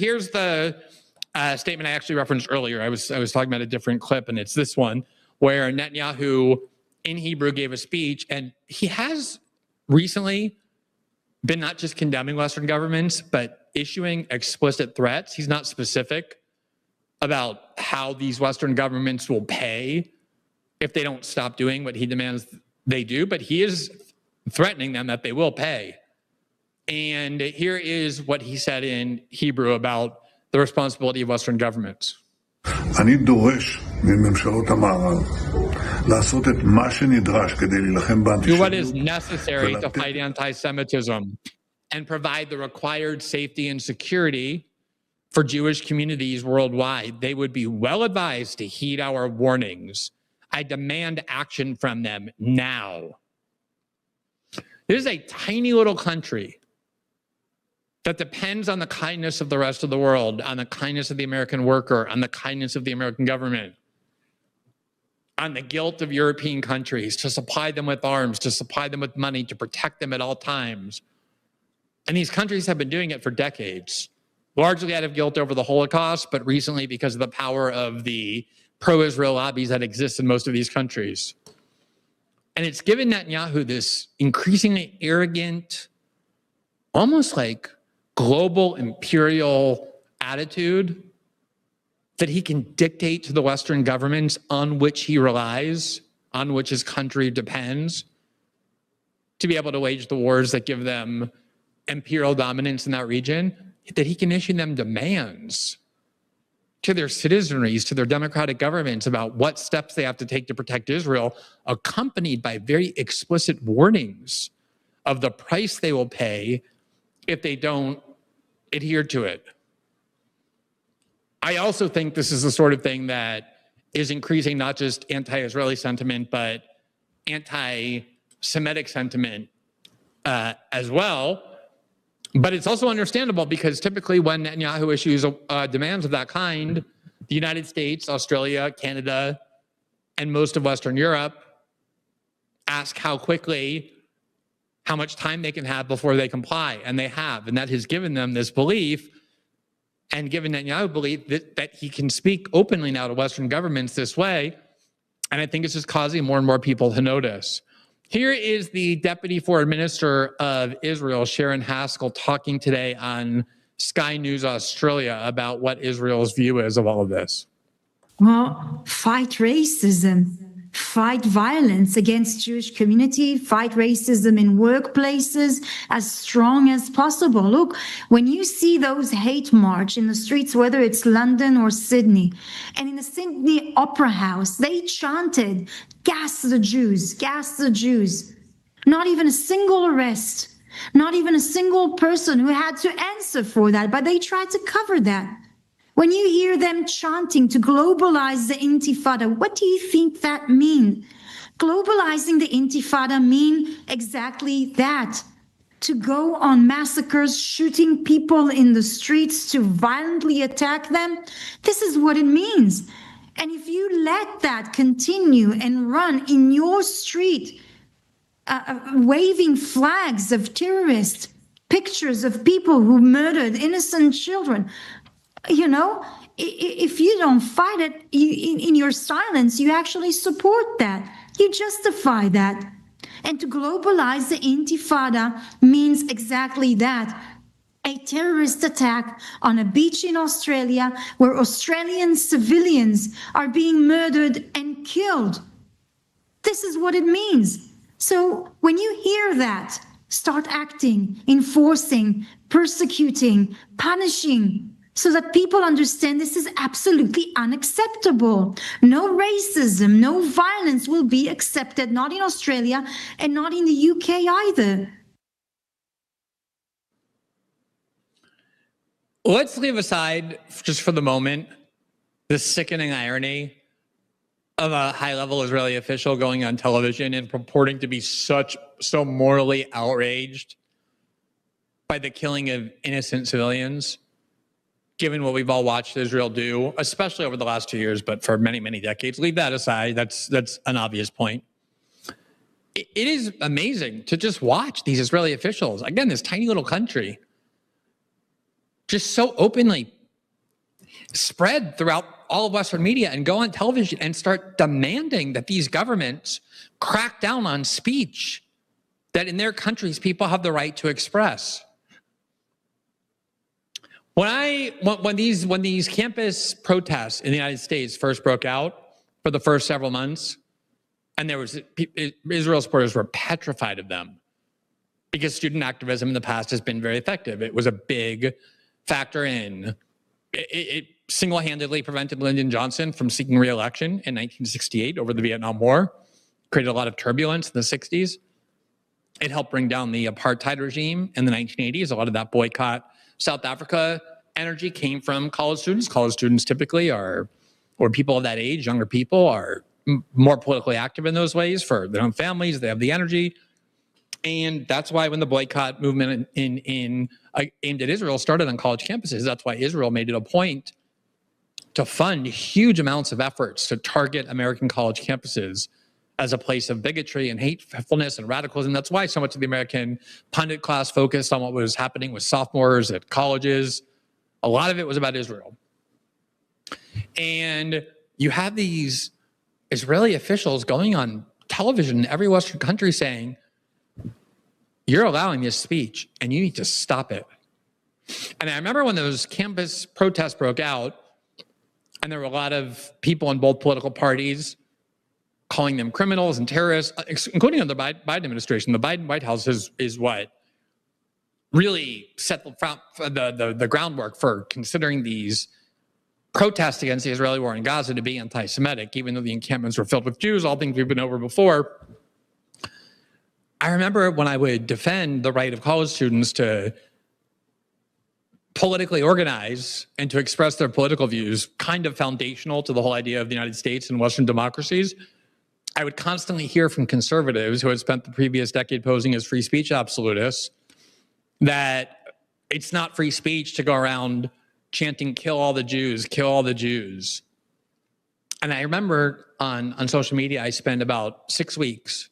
here's the statement I actually referenced earlier. I was talking about a different clip, and it's this one where Netanyahu in Hebrew gave a speech, and he has recently been not just condemning Western governments, but issuing explicit threats. He's not specific about how these Western governments will pay if they don't stop doing what he demands they do, but he is threatening them that they will pay. And here is what he said in Hebrew about the responsibility of Western governments. אני דורש מממשלות המערב לעשות את מה שנדרש כדי להילחם באנטישמיות. Do what is necessary to fight anti-Semitism and provide the required safety and security for Jewish communities worldwide. They would be well advised to heed our warnings. I demand action from them now. This is a tiny little country that depends on the kindness of the rest of the world, on the kindness of the American worker, on the kindness of the American government, on the guilt of European countries to supply them with arms, to supply them with money, to protect them at all times. And these countries have been doing it for decades, largely out of guilt over the Holocaust, but recently because of the power of the pro-Israel lobbies that exist in most of these countries. And it's given Netanyahu this increasingly arrogant, almost like global imperial attitude that he can dictate to the Western governments on which he relies, on which his country depends, to be able to wage the wars that give them imperial dominance in that region, that he can issue them demands to their citizenries, to their democratic governments about what steps they have to take to protect Israel, accompanied by very explicit warnings of the price they will pay if they don't adhere to it. I also think this is the sort of thing that is increasing not just anti-Israeli sentiment, but anti-Semitic sentiment as well. But it's also understandable because typically when Netanyahu issues demands of that kind, the United States, Australia, Canada, and most of Western Europe ask how much time they can have before they comply, and they have. And that has given them this belief and given Netanyahu belief that he can speak openly now to Western governments this way. And I think it's just causing more and more people to notice. Here is the Deputy Foreign Minister of Israel, Sharon Haskell, talking today on Sky News Australia about what Israel's view is of all of this. Well, fight racism, fight violence against Jewish community, fight racism in workplaces as strong as possible. Look, when you see those hate march in the streets, whether it's London or Sydney, and in the Sydney Opera House, they chanted, "Gas the Jews, gas the Jews." Not even a single arrest, not even a single person who had to answer for that, but they tried to cover that. When you hear them chanting to globalize the Intifada, what do you think that means? Globalizing the Intifada mean exactly that. To go on massacres, shooting people in the streets, to violently attack them. This is what it means. And if you let that continue and run in your street, waving flags of terrorists, pictures of people who murdered innocent children, you know, if you don't fight it, in your silence, you actually support that. You justify that. And to globalize the Intifada means exactly that. A terrorist attack on a beach in Australia where Australian civilians are being murdered and killed. This is what it means. So when you hear that, start acting, enforcing, persecuting, punishing, so that people understand this is absolutely unacceptable. No racism, no violence will be accepted, not in Australia and not in the UK either. Let's leave aside, just for the moment, the sickening irony of a high-level Israeli official going on television and purporting to be so morally outraged by the killing of innocent civilians, given what we've all watched Israel do, especially over the last 2 years, but for many, many decades. Leave that aside. That's an obvious point. It is amazing to just watch these Israeli officials, again, this tiny little country, just so openly spread throughout all of Western media and go on television and start demanding that these governments crack down on speech that in their countries people have the right to express. When these campus protests in the United States first broke out for the first several months, and Israel supporters were petrified of them because student activism in the past has been very effective. It was a big factor in it single-handedly prevented Lyndon Johnson from seeking re-election in 1968 over the Vietnam War, created a lot of turbulence in the 60s. It helped bring down the apartheid regime in the 1980s. A lot of that boycott South Africa energy came from college students. College students typically or people of that age, younger people, are more politically active in those ways for their own families. They have the energy. And that's why when the boycott movement aimed at Israel started on college campuses, that's why Israel made it a point to fund huge amounts of efforts to target American college campuses as a place of bigotry and hatefulness and radicalism. That's why so much of the American pundit class focused on what was happening with sophomores at colleges. A lot of it was about Israel. And you have these Israeli officials going on television in every Western country saying, you're allowing this speech and you need to stop it. And I remember when those campus protests broke out, and there were a lot of people in both political parties calling them criminals and terrorists, including under the Biden administration. The Biden White House is what really set the groundwork for considering these protests against the Israeli war in Gaza to be anti-Semitic, even though the encampments were filled with Jews, all things we've been over before. I remember when I would defend the right of college students to politically organize and to express their political views, kind of foundational to the whole idea of the United States and Western democracies, I would constantly hear from conservatives who had spent the previous decade posing as free speech absolutists that it's not free speech to go around chanting, kill all the Jews, kill all the Jews. And I remember on social media, I spent about 6 weeks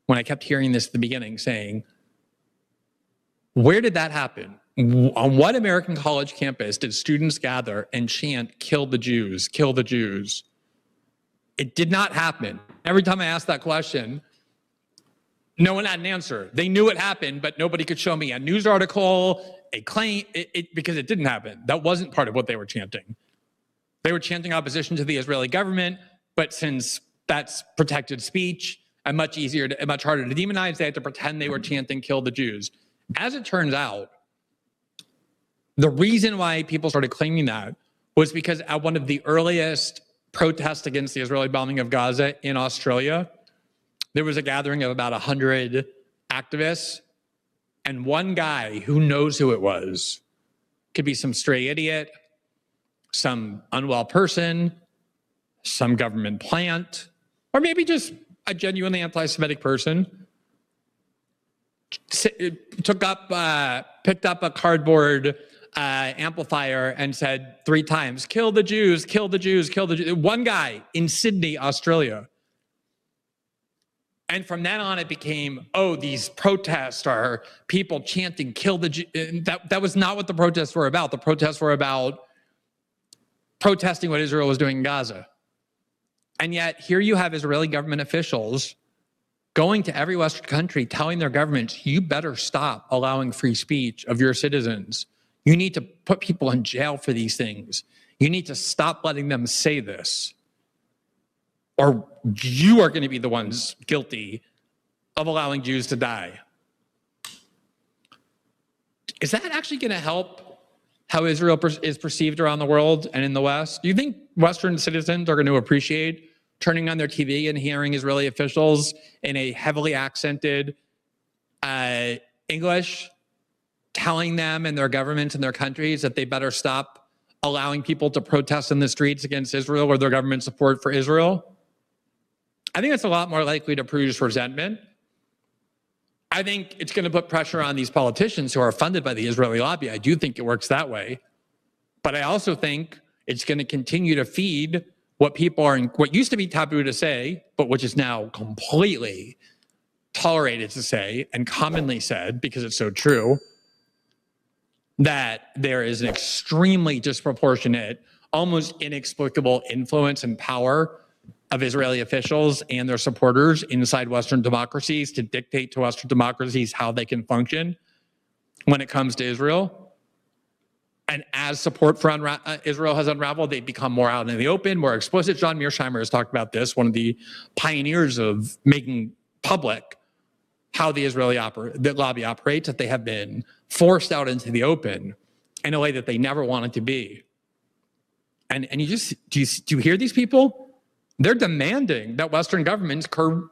when I kept hearing this at the beginning saying, where did that happen? On what American college campus did students gather and chant, kill the Jews, kill the Jews? It did not happen. Every time I asked that question, no one had an answer. They knew it happened, but nobody could show me a news article, a claim, because it didn't happen. That wasn't part of what they were chanting. They were chanting opposition to the Israeli government, but since that's protected speech and much harder to demonize, they had to pretend they were chanting, kill the Jews. As it turns out, the reason why people started claiming that was because at one of the earliest protests against the Israeli bombing of Gaza in Australia, there was a gathering of about 100 activists, and one guy who knows who it was, could be some stray idiot, some unwell person, some government plant, or maybe just a genuinely anti-Semitic person, picked up a cardboard amplifier and said 3 times, kill the Jews, kill the Jews, kill the Jews. One guy in Sydney, Australia. And from then on, it became, oh, these protests are people chanting, kill the Jews. That was not what the protests were about. The protests were about protesting what Israel was doing in Gaza. And yet, here you have Israeli government officials going to every Western country, telling their governments, you better stop allowing free speech of your citizens. You need to put people in jail for these things. You need to stop letting them say this, or you are going to be the ones guilty of allowing Jews to die. Is that actually going to help how Israel is perceived around the world and in the West? Do you think Western citizens are going to appreciate turning on their TV and hearing Israeli officials in a heavily accented English telling them and their governments and their countries that they better stop allowing people to protest in the streets against Israel or their government support for Israel? I think it's a lot more likely to produce resentment. I think it's going to put pressure on these politicians who are funded by the Israeli lobby. I do think it works that way. But I also think it's going to continue to feed what what used to be taboo to say, but which is now completely tolerated to say and commonly said because it's so true, that there is an extremely disproportionate, almost inexplicable influence and power of Israeli officials and their supporters inside Western democracies to dictate to Western democracies how they can function when it comes to Israel. And as support for Israel has unraveled, they become more out in the open, more explicit. John Mearsheimer has talked about this, one of the pioneers of making public how the Israeli lobby operates, that they have been forced out into the open in a way that they never wanted to be. And you just, do you hear these people? They're demanding that Western governments curb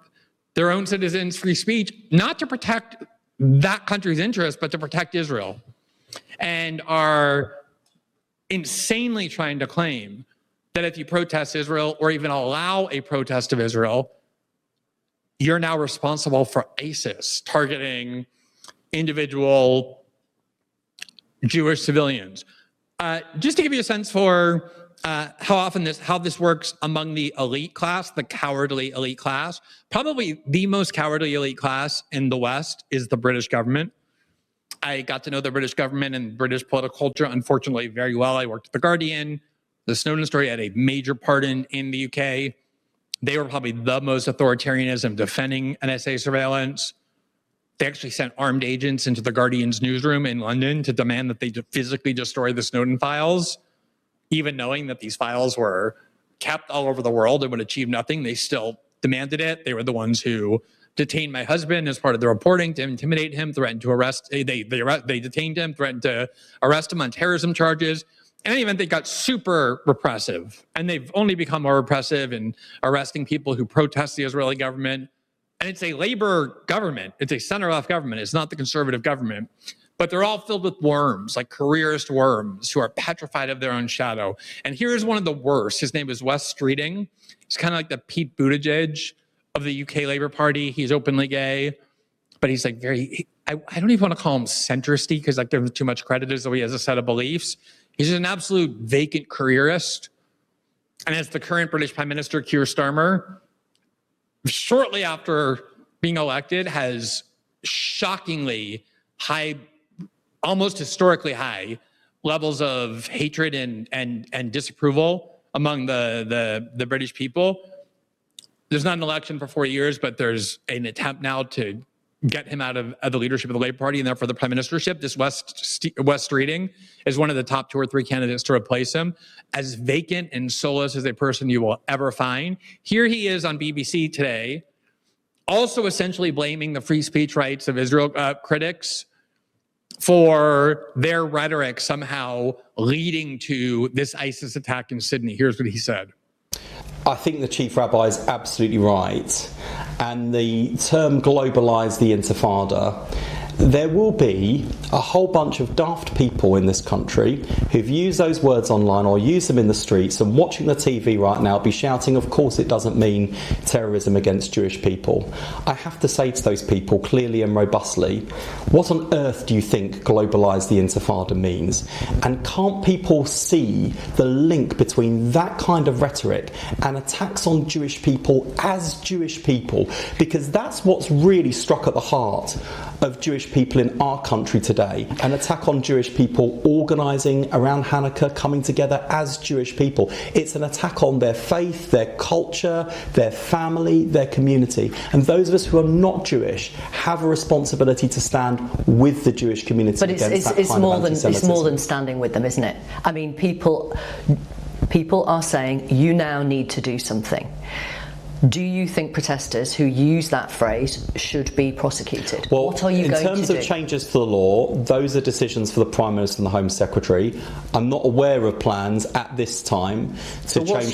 their own citizens' free speech, not to protect that country's interests, but to protect Israel. And are insanely trying to claim that if you protest Israel or even allow a protest of Israel, you're now responsible for ISIS targeting individual Jewish civilians. Just to give you a sense for how this works among the elite class, the cowardly elite class, probably the most cowardly elite class in the West is the British government. I got to know the British government and British political culture, unfortunately, very well. I worked at The Guardian. The Snowden story had a major part in the UK. They were probably the most authoritarianism defending NSA surveillance. They actually sent armed agents into The Guardian's newsroom in London to demand that they physically destroy the Snowden files, even knowing that these files were kept all over the world and would achieve nothing. They still demanded it. They were the ones who detained my husband as part of the reporting to intimidate him, threatened to arrest. They detained him, threatened to arrest him on terrorism charges. In any event, they got super repressive, and they've only become more repressive in arresting people who protest the Israeli government. And it's a labor government. It's a center-left government. It's not the conservative government. But they're all filled with worms, like careerist worms, who are petrified of their own shadow. And here's one of the worst. His name is Wes Streeting. He's kind of like the Pete Buttigieg of the UK Labour Party. He's openly gay, but he's like I don't even want to call him centristy because like there's too much credit as though he has a set of beliefs. He's an absolute vacant careerist. And as the current British Prime Minister, Keir Starmer, shortly after being elected, has shockingly high, almost historically high levels of hatred and disapproval among the British people. There's not an election for 4 years, but there's an attempt now to get him out of the leadership of the Labour Party and therefore the prime ministership. This Wes Streeting is one of the top 2 or 3 candidates to replace him. As vacant and soulless as a person you will ever find. Here he is on BBC today, also essentially blaming the free speech rights of Israel critics for their rhetoric somehow leading to this ISIS attack in Sydney. Here's what he said. I think the Chief Rabbi is absolutely right. And the term globalise the intifada, there will be a whole bunch of daft people in this country who've used those words online or use them in the streets and watching the TV right now be shouting, of course it doesn't mean terrorism against Jewish people. I have to say to those people clearly and robustly, what on earth do you think globalise the intifada means? And can't people see the link between that kind of rhetoric and attacks on Jewish people as Jewish people? Because that's what's really struck at the heart of Jewish people in our country today. An attack on Jewish people organising around Hanukkah, coming together as Jewish people. It's an attack on their faith, their culture, their family, their community. And those of us who are not Jewish have a responsibility to stand with the Jewish community. But it's more than standing with them, isn't it? I mean, people are saying you now need to do something. Do you think protesters who use that phrase should be prosecuted? Well, what are you going to do? In terms of changes to the law, those are decisions for the Prime Minister and the Home Secretary. I'm not aware of plans at this time to change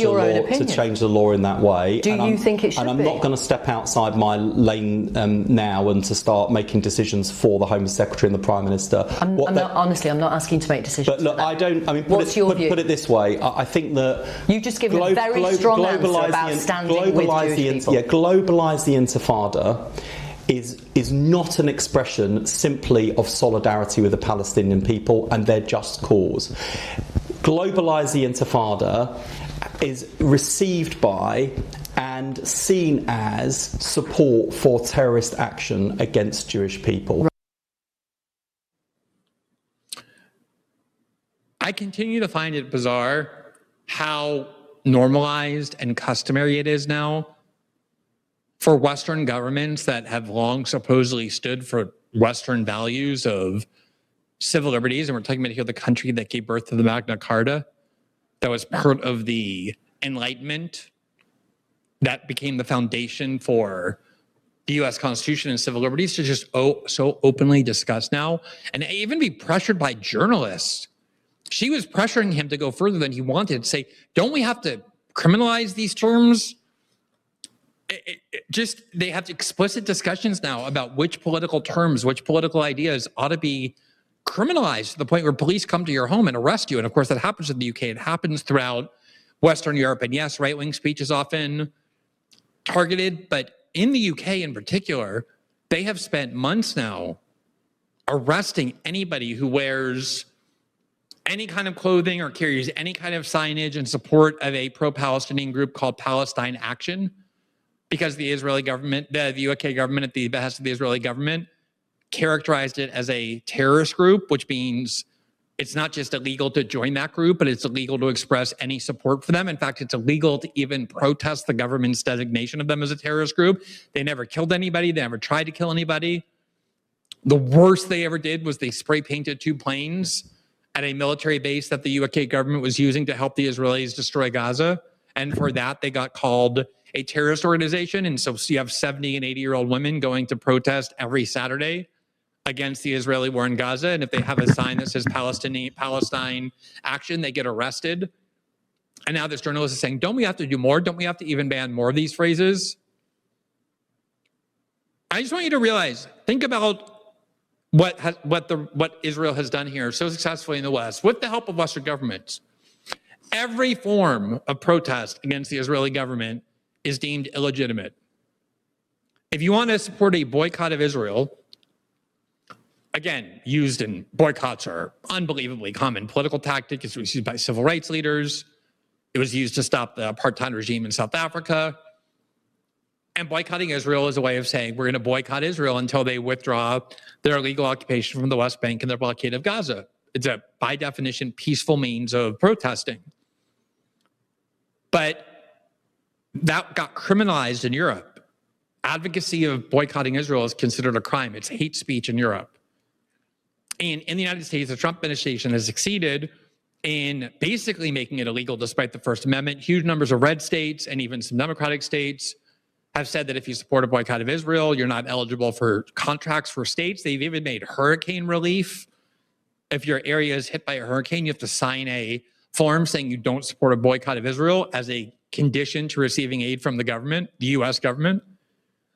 the law in that way. Do you think it should be? And I'm not going to step outside my lane now and to start making decisions for the Home Secretary and the Prime Minister. I'm not asking to make decisions. But look, put it this way. I think that you've just given a very strong answer about standing with globalise the intifada is not an expression simply of solidarity with the Palestinian people and their just cause. Globalise the intifada is received by and seen as support for terrorist action against Jewish people. I continue to find it bizarre how normalized and customary it is now for Western governments that have long supposedly stood for Western values of civil liberties, and we're talking about here the country that gave birth to the Magna Carta, that was part of the Enlightenment, that became the foundation for the U.S. Constitution and civil liberties, to just so openly discuss now, and even be pressured by journalists. She was pressuring him to go further than he wanted, to say, don't we have to criminalize these terms? They have explicit discussions now about which political terms, which political ideas ought to be criminalized, to the point where police come to your home and arrest you. And of course, that happens in the UK. It happens throughout Western Europe. And yes, right-wing speech is often targeted, but in the UK in particular, they have spent months now arresting anybody who wears any kind of clothing or carries any kind of signage in support of a pro-Palestinian group called Palestine Action, because the Israeli government, the UK government, at the behest of the Israeli government, characterized it as a terrorist group, which means it's not just illegal to join that group, but it's illegal to express any support for them. In fact, it's illegal to even protest the government's designation of them as a terrorist group. They never killed anybody. They never tried to kill anybody. The worst they ever did was they spray painted 2 planes at a military base that the UK government was using to help the Israelis destroy Gaza. And for that, they got called a terrorist organization. And so you have 70 and 80-year-old women going to protest every Saturday against the Israeli war in Gaza. And if they have a sign that says Palestine Action, they get arrested. And now this journalist is saying, don't we have to do more? Don't we have to even ban more of these phrases? I just want you to realize, think about what Israel has done here so successfully in the West, with the help of Western governments. Every form of protest against the Israeli government is deemed illegitimate. If you want to support a boycott of Israel, again, used in boycotts are unbelievably common political tactic. It was used by civil rights leaders. It was used to stop the apartheid regime in South Africa. And boycotting Israel is a way of saying we're going to boycott Israel until they withdraw their illegal occupation from the West Bank and their blockade of Gaza. It's a, by definition, peaceful means of protesting. But that got criminalized in Europe. Advocacy of boycotting Israel is considered a crime. It's hate speech in Europe. And in the United States, the Trump administration has succeeded in basically making it illegal despite the First Amendment. Huge numbers of red states and even some Democratic states have said that if you support a boycott of Israel, you're not eligible for contracts for states. They've even made hurricane relief. If your area is hit by a hurricane, you have to sign a form saying you don't support a boycott of Israel as a condition to receiving aid from the government, the US government.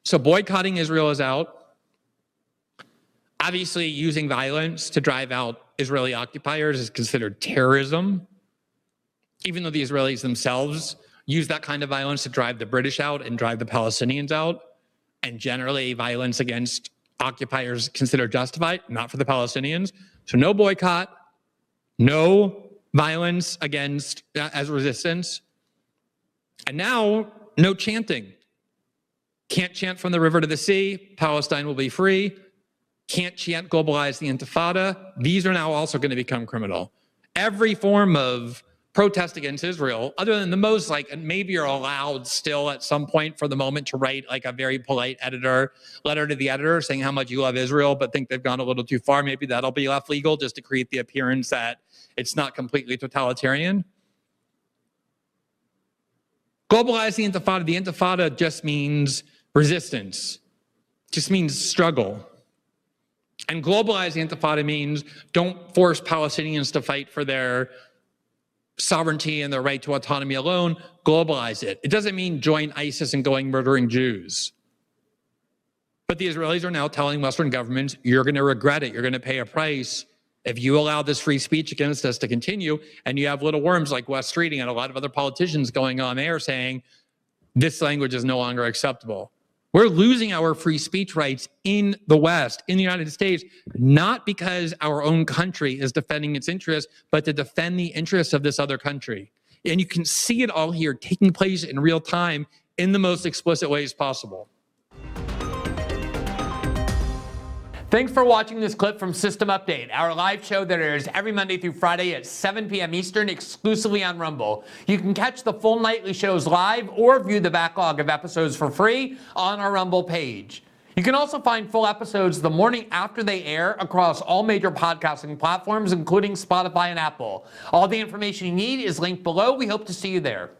So boycotting Israel is out. Obviously, using violence to drive out Israeli occupiers is considered terrorism, even though the Israelis themselves use that kind of violence to drive the British out and drive the Palestinians out. And generally, violence against occupiers considered justified, not for the Palestinians. So no boycott, no violence against as resistance. And now, no chanting. Can't chant from the river to the sea, Palestine will be free. Can't chant globalize the Intifada. These are now also going to become criminal. Every form of protest against Israel, other than the most, like, maybe you're allowed still at some point for the moment to write like a very polite letter to the editor saying how much you love Israel, but think they've gone a little too far. Maybe that'll be left legal just to create the appearance that it's not completely totalitarian. Globalize the Intifada just means resistance, just means struggle. And globalize the Intifada means don't force Palestinians to fight for their sovereignty and their right to autonomy alone. Globalize it. It doesn't mean join ISIS and going murdering Jews. But the Israelis are now telling Western governments, you're going to regret it. You're going to pay a price if you allow this free speech against us to continue. And you have little worms like Wes Streeting and a lot of other politicians going on there saying this language is no longer acceptable. We're losing our free speech rights in the West, in the United States, not because our own country is defending its interests, but to defend the interests of this other country. And you can see it all here taking place in real time in the most explicit ways possible. Thanks for watching this clip from System Update, our live show that airs every Monday through Friday at 7 p.m. Eastern exclusively on Rumble. You can catch the full nightly shows live or view the backlog of episodes for free on our Rumble page. You can also find full episodes the morning after they air across all major podcasting platforms, including Spotify and Apple. All the information you need is linked below. We hope to see you there.